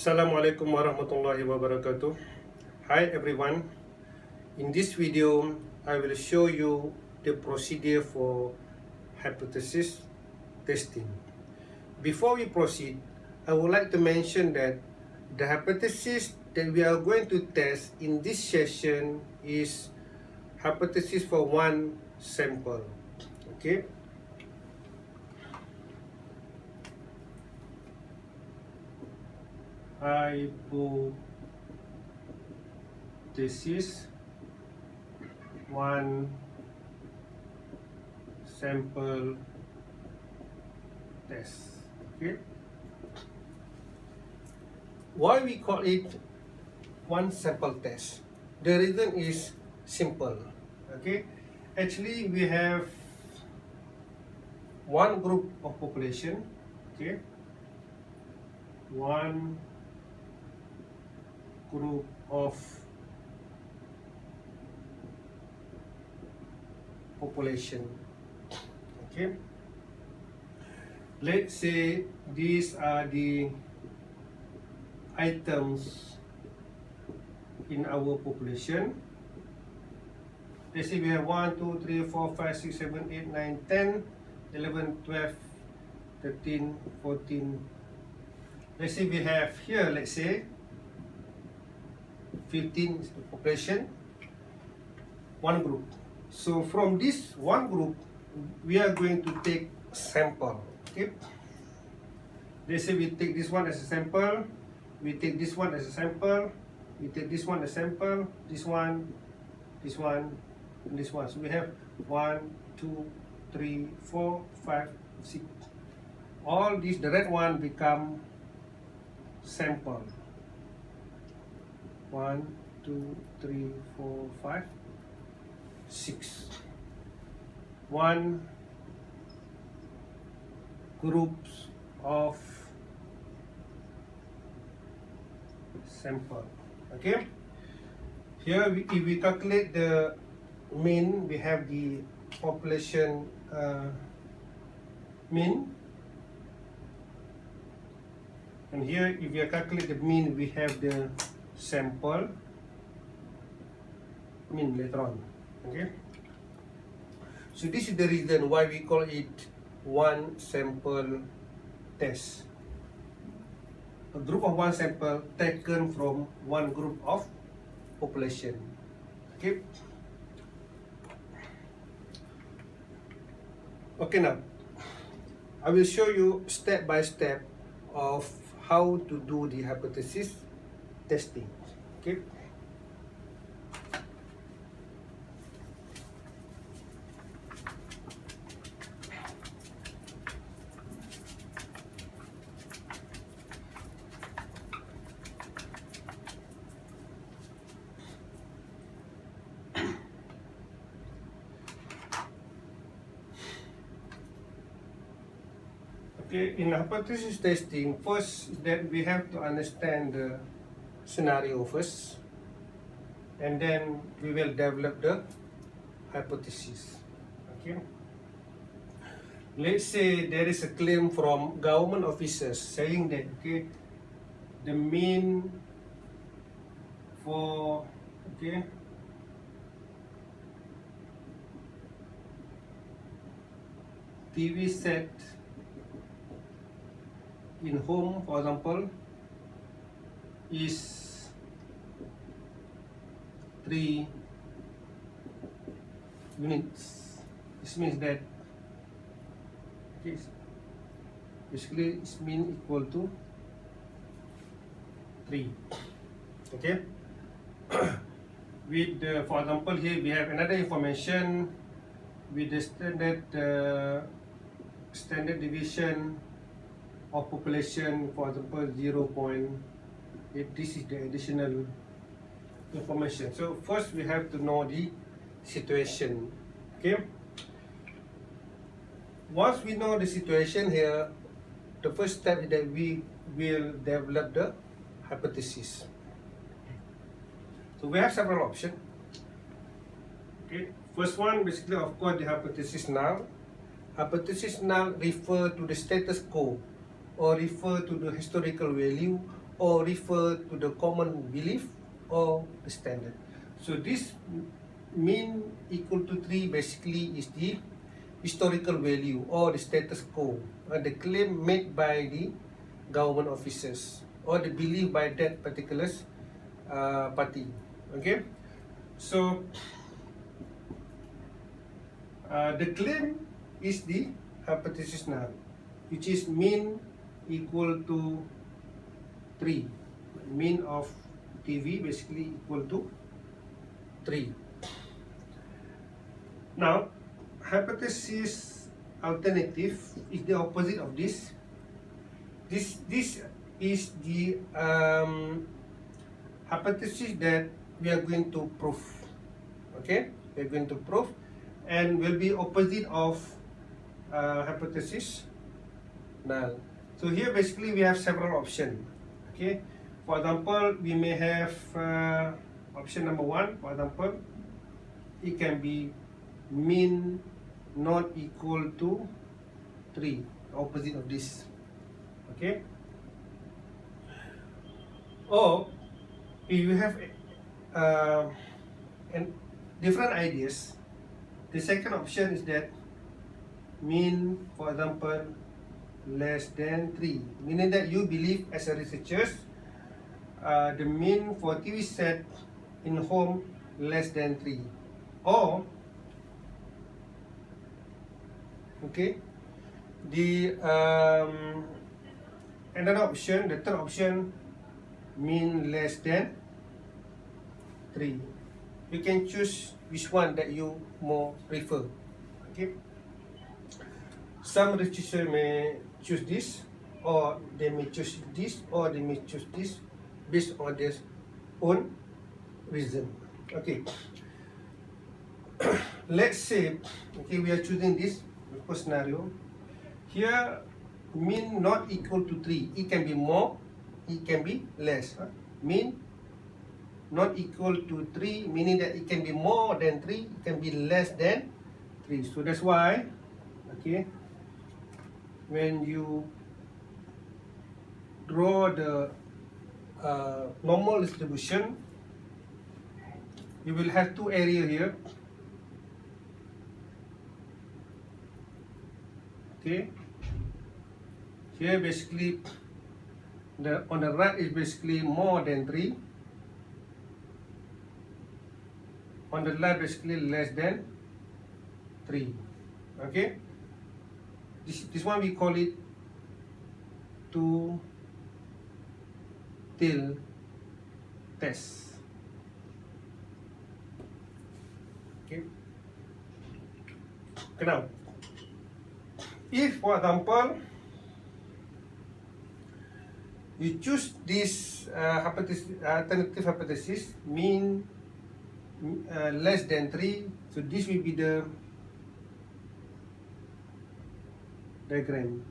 Assalamualaikum warahmatullahi wabarakatuh. Hi everyone. In this video, I will show you the procedure for hypothesis testing. Before we proceed, I would like to mention that the hypothesis that we are going to test in this session is hypothesis for one sample. Okay. Hypothesis one sample test. Okay. Why we call it one sample test? The reason is simple. Okay. Actually, we have one group of population. Okay. One group of population. Okay. Let's say these are the items in our population. Let's say we have 1, 2, 3, 4, 5, 6, 7, 8, 9, 10, 11, 12, 13, 14. Let's say we have here, let's say 15 is the population, one group. So from this one group, we are going to take sample. Okay. Let's say we take this one as a sample, we take this one as a sample, we take this one as a sample, this one, and this one. So we have 1, 2, 3, 4, 5, 6. All these, the red one become sample. 1, 2, 3, 4, 5, 6. One groups of sample. Okay. Here, if we calculate the mean, we have the population mean. And here, if we calculate the mean, we have the sample mean later on. Okay. So this is the reason why we call it one sample test. A group of one sample taken from one group of population. Okay. Okay, now I will show you step by step of how to do the hypothesis testing. Okay. Okay, in hypothesis testing, first that we have to understand the scenario first, and then we will develop the hypothesis. Okay. Let's say there is a claim from government officers saying that the mean for TV set in home, for example, is 3 units. This means that basically it's mean equal to 3. Okay. With the, for example, here we have another information with the standard deviation of population, for example 0.8. This is the additional information. So first we have to know the situation. Okay. Once we know the situation here, the first step is that we will develop the hypothesis. So we have several options. Okay. First one, basically, of course, the hypothesis null. Hypothesis null refer to the status quo or refer to the historical value or refer to the common belief or the standard. So this mean equal to 3 basically is the historical value or the status quo, the claim made by the government officers or the belief by that particular party. Okay, so the claim is the hypothesis null, which is mean equal to 3. Mean of TV basically equal to 3. Now, hypothesis alternative is the opposite of this. This is the hypothesis that we are going to prove. Okay, we are going to prove, and will be opposite of hypothesis null. So here basically we have several options. Okay, for example, we may have option number 1. For example, it can be mean not equal to 3, opposite of this. Okay, or if you have and different ideas, the second option is that mean, for example, less than 3, meaning that you believe as a researcher the mean for TV set in home less than 3, or okay, the another option, the third option, mean less than 3. You can choose which one that you more prefer. Okay, some researchers may choose this, or they may choose this, or they may choose this based on their own reason. Okay, let's say, okay, we are choosing this first scenario. Here, mean not equal to 3. It can be more, it can be less. Mean not equal to 3, meaning that it can be more than 3, it can be less than 3. So that's why, okay, when you draw the normal distribution, you will have two areas here. Okay, here basically on the right is basically more than 3, on the left basically less than 3. Okay, this one we call it two-tailed test. Okay, now if, for example, you choose this alternative hypothesis, mean less than 3, so this will be the diagram.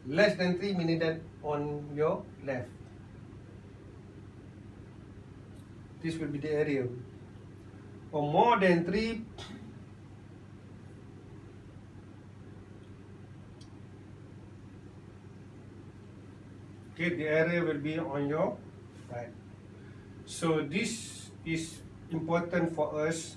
Less than 3 meaning that on your left, this will be the area. Or more than 3, okay, the area will be on your right. So this is important for us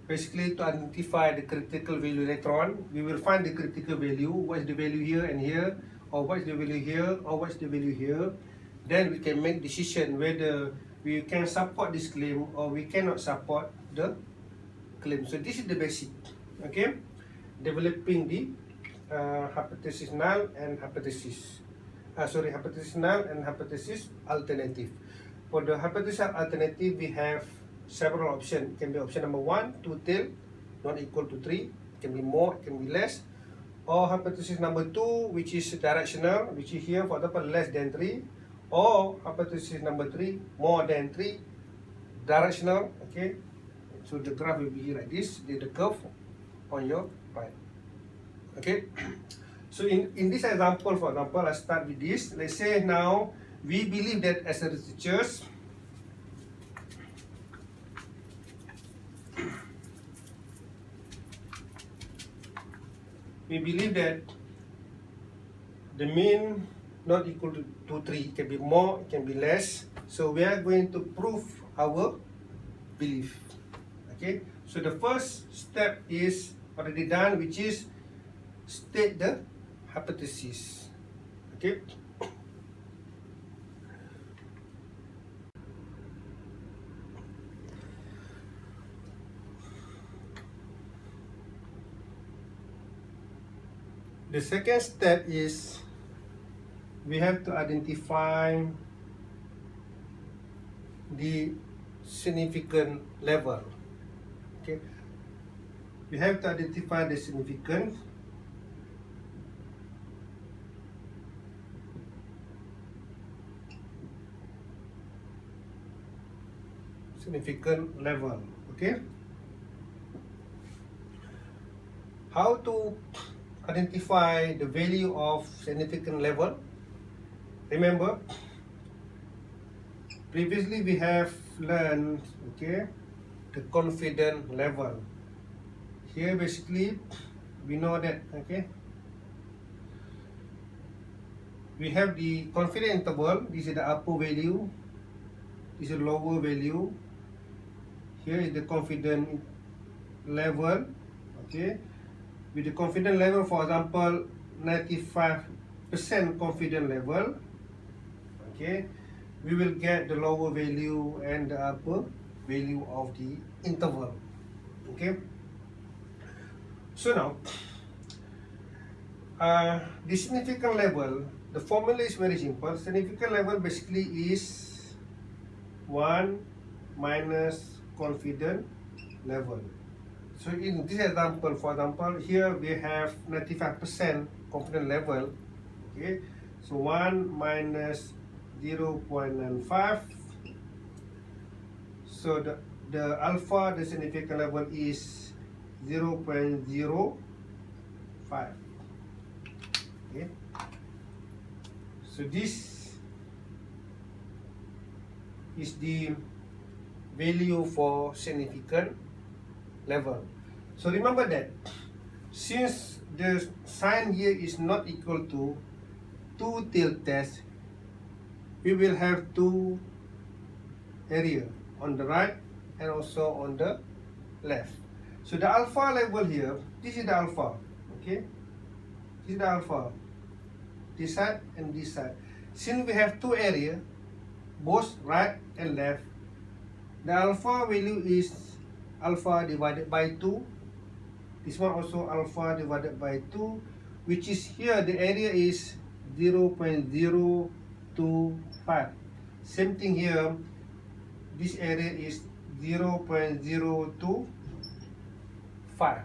basically to identify the critical value later on. We will find the critical value, what is the value here and here, or what is the value here, or what is the value here. Then we can make decision whether we can support this claim or we cannot support the claim. So this is the basic, okay, developing the hypothesis null and hypothesis hypothesis null and hypothesis alternative. For the hypothesis alternative, we have several options. It can be option number 1, two-tailed, not equal to 3. It can be more, it can be less. Or hypothesis number 2, which is directional, which is here, for example, less than 3. Or hypothesis number 3, more than 3, directional. Okay, so the graph will be like this, the curve on your right. Okay, so in this example, for example, I start with this. Let's say now we believe that as a researchers, we believe that the mean not equal to 3. It can be more, it can be less. So we are going to prove our belief. Okay, so the first step is already done, which is state the hypothesis. Okay. The second step is we have to identify the significant level. Okay, we have to identify the significant level. Okay, how to identify the value of significant level? Remember, previously we have learned, okay, the confidence level. Here basically we know that, okay, we have the confidence interval. This is the upper value, this is the lower value. Here is the confidence level. Okay, with the confidence level, for example, 95% confidence level, okay, we will get the lower value and the upper value of the interval. Okay, so now the significant level, the formula is very simple. Significant level basically is 1 minus confidence level. So in this example, for example, here we have 95% confidence level. Okay, so 1 minus 0.95. So the alpha, the significant level is 0.05. Okay, so this is the value for significant level. So remember that since the sign here is not equal to 2 tildes, we will have 2 area on the right and also on the left. So the alpha level here, this is the alpha. Okay, this is the alpha, this side and this side. Since we have 2 area, both right and left, the alpha value is alpha divided by 2. This one also alpha divided by 2, which is here the area is 0.025. Same thing here, this area is 0.025.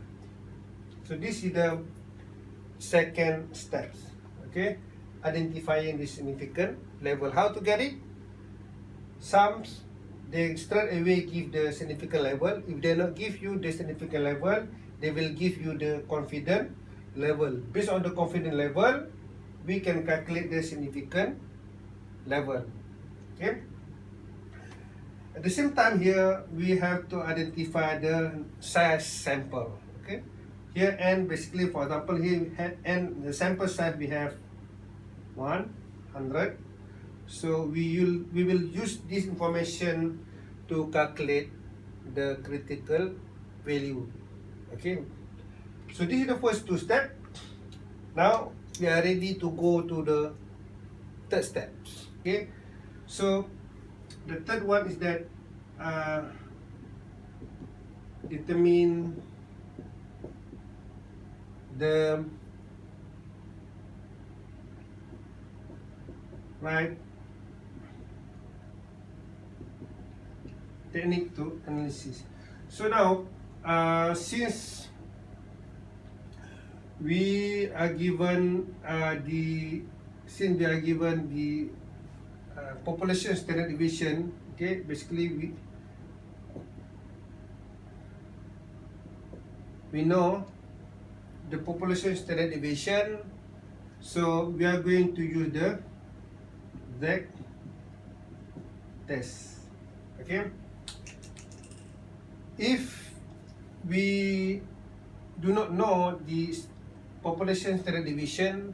So this is the second steps. Okay, identifying the significant level. How to get it? Some they straight away give the significant level. If they not give you the significant level, they will give you the confidence level. Based on the confidence level, we can calculate the significant level. Okay. At the same time here, we have to identify the size sample. Okay. Here n basically, for example, here n, the sample size we have 100. So we will use this information to calculate the critical value. Okay, so this is the first 2 steps. Now we are ready to go to the third steps. Okay, so the third one is that determine the right technique to analysis. So now, since we are given the population standard deviation, okay, basically we know the population standard deviation, so we are going to use the z-test. Okay, if we do not know the population standard deviation,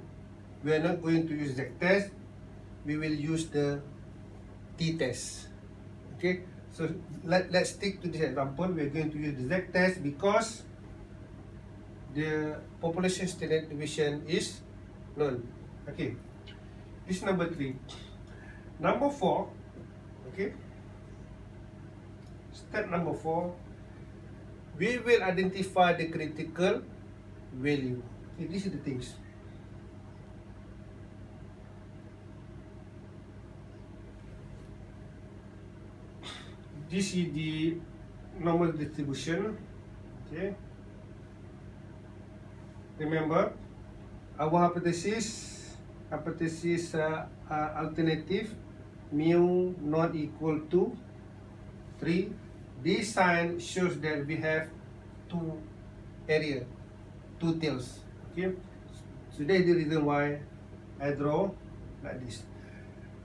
we are not going to use z-test. we will use the t-test. Okay, so let's stick to this example. We're going to use the z-test because the population standard deviation is known. Okay, this is number 3. Number 4, okay, step number 4, we will identify the critical value. Okay, these are the things. This is the normal distribution. Okay, remember our hypothesis alternative mu not equal to 3. This sign shows that we have two tails. Okay, so that is the reason why I draw like this.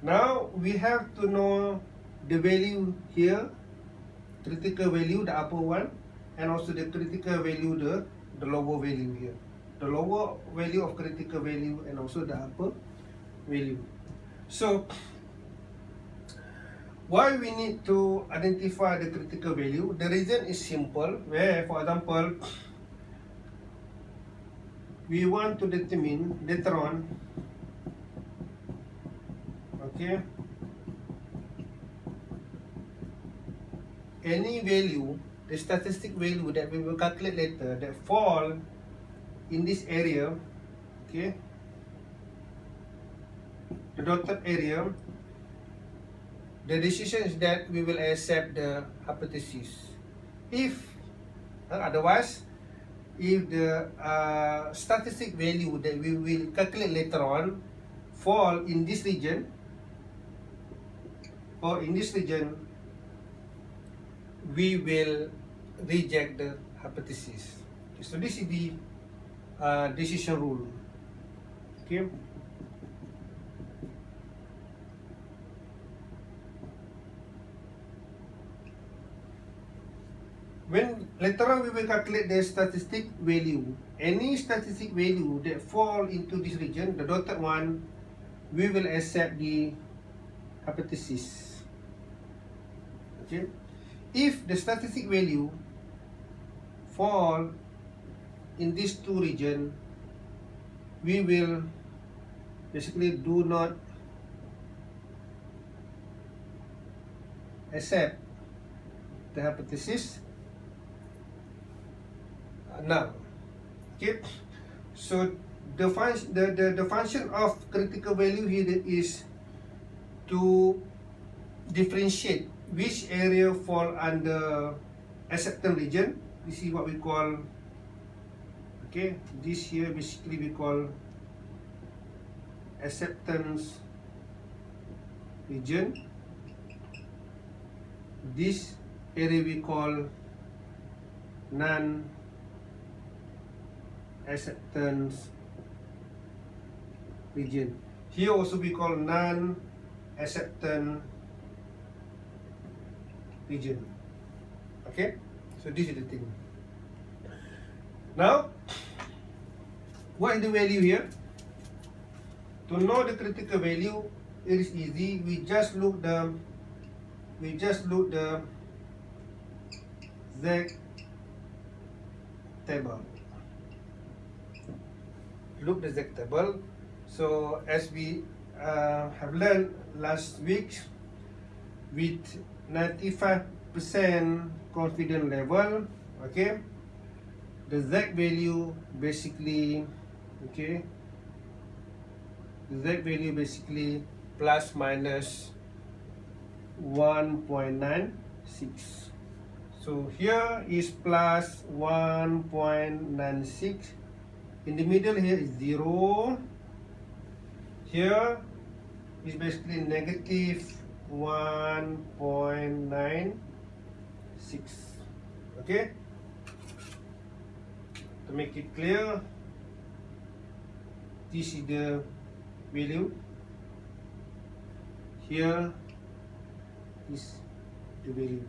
Now we have to know the value here, critical value, the upper one, and also the critical value, the lower value here. The lower value of critical value and also the upper value. So why we need to identify the critical value? The reason is simple. Where, for example, we want to determine later on, okay, any value, the statistic value that we will calculate later that fall in this area, okay, the dotted area, the decision is that we will accept the hypothesis. If otherwise, if the statistic value that we will calculate later on fall in this region, or in this region, we will reject the hypothesis. So this is the decision rule. Okay. When later on we will calculate the statistic value, any statistic value that fall into this region, the dotted one, we will accept the hypothesis. Okay. If the statistic value fall in these two regions, we will basically do not accept the hypothesis now. Okay, so the function of critical value here is to differentiate which area fall under acceptance region. This is what we call, okay, this here basically we call acceptance region. This area we call non-acceptance region. Here also we call non-acceptance region. Okay, so this is the thing. Now, what is the value here? To know the critical value, it is easy. We just look the Z table. Look the Z table. So as we have learned last week, with 95% confidence level, okay, the Z value basically, okay, the Z value basically plus minus 1.96. So here is plus 1.96. In the middle here is 0. Here is basically negative 1.96. Okay, to make it clear, this is the value. Here is the value.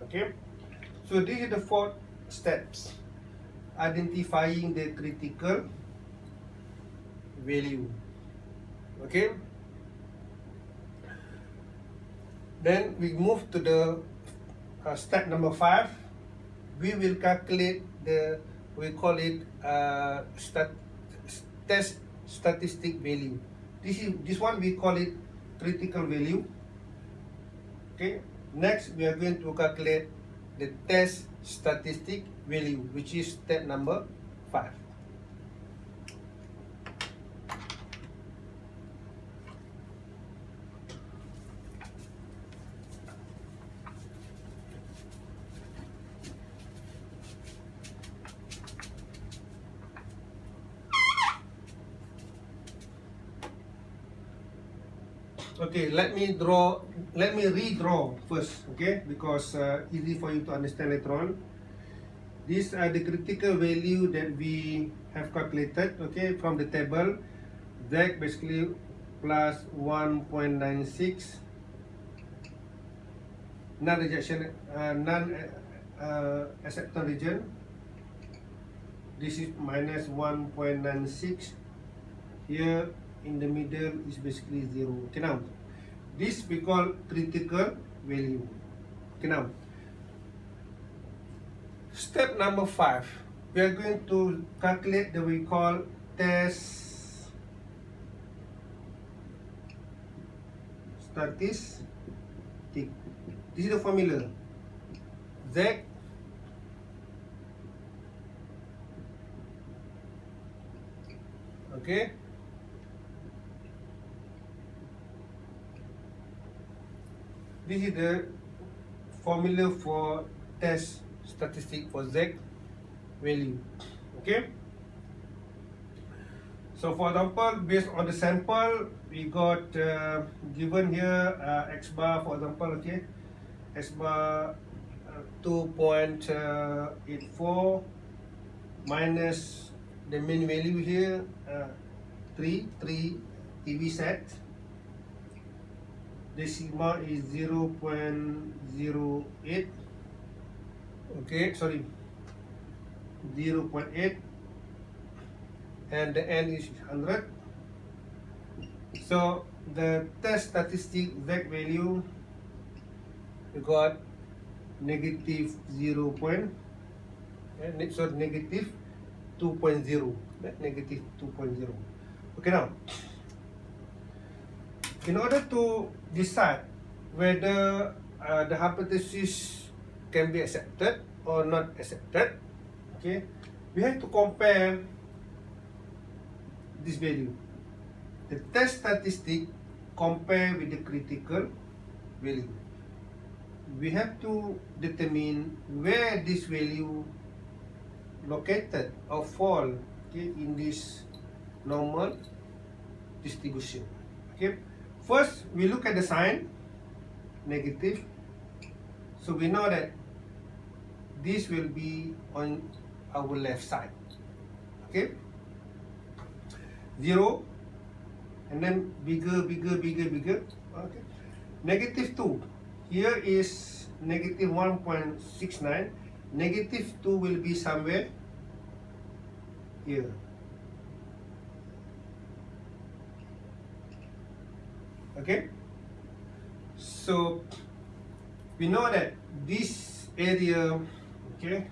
Okay, so these are the 4 steps: identifying the critical value. Okay, Then we move to the step number 5. We will calculate the, we call it test statistic value. This one we call it critical value. Okay. Next we are going to calculate the test statistic value, which is step number 5. Okay, let me redraw first, okay, because easy for you to understand later on. These are the critical value that we have calculated, okay, from the table. Z basically plus 1.96, non-rejection, non-acceptance region. This is minus 1.96. Here in the middle is basically 0. Okay, now this we call critical value. Okay, now step number 5, we are going to calculate the we call test statistic. This is the formula. Z okay, this is the formula for test statistic for Z value. Okay, so for example, based on the sample, we got given here x bar, for example, okay, x bar 2.84 minus the mean value here 3 TV set. The sigma is 0.08. Okay, sorry, 0.8, and the n is 100. So the test statistic Z value, we got negative 0. Negative 2.0. Negative 2.0. Okay, now in order to decide whether the hypothesis can be accepted or not accepted, okay, we have to compare this value. The test statistic compare with the critical value. We have to determine where this value located or fall, okay, in this normal distribution. Okay, first we look at the sign negative, so we know that this will be on our left side. Okay, 0, and then bigger. Okay, negative 2, here is negative 1.69. Negative 2 will be somewhere here. Okay, so we know that this area, okay,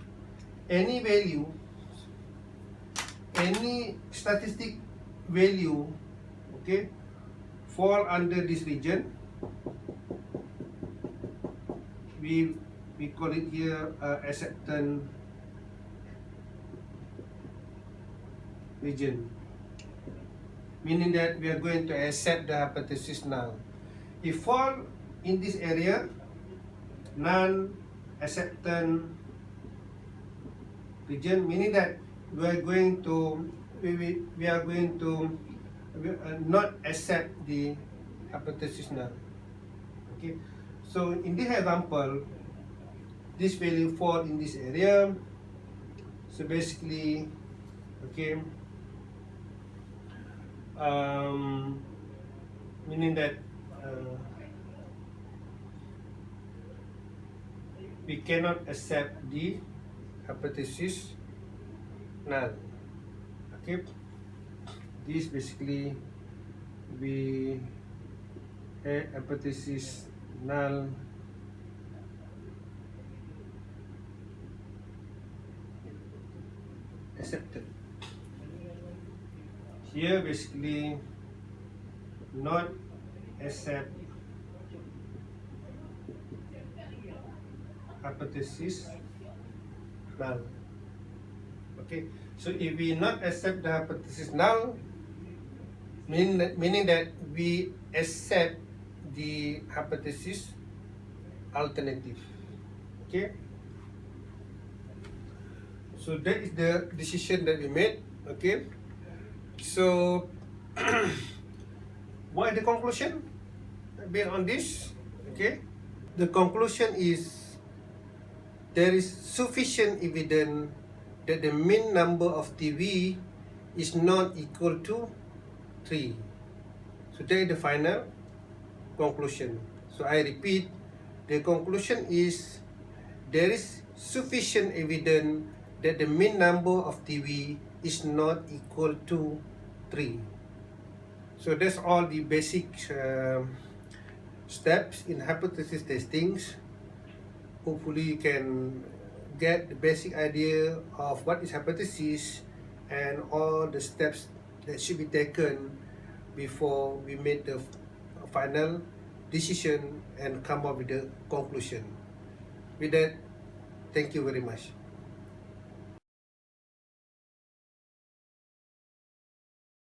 any value, any statistic value, okay, fall under this region. We call it here acceptance region, meaning that we are going to accept the hypothesis null. If fall in this area, non-acceptance region, meaning that we are going to not accept the hypothesis null. Okay, so in this example, this value fall in this area. So basically, okay, meaning that we cannot accept the hypothesis null. Okay, this basically we hypothesis null, accepted. Here basically not accept hypothesis null. Okay, so if we not accept the hypothesis null, meaning that we accept the hypothesis alternative. Okay, so that is the decision that we made. Okay, so what is the conclusion based on this? Okay, the conclusion is there is sufficient evidence that the mean number of TV is not equal to 3. So that is the final conclusion. So I repeat, the conclusion is there is sufficient evidence that the mean number of TV is not equal to 3. So that's all the basic steps in hypothesis testings. Hopefully you can get the basic idea of what is hypothesis and all the steps that should be taken before we make the final decision and come up with the conclusion. With that, thank you very much.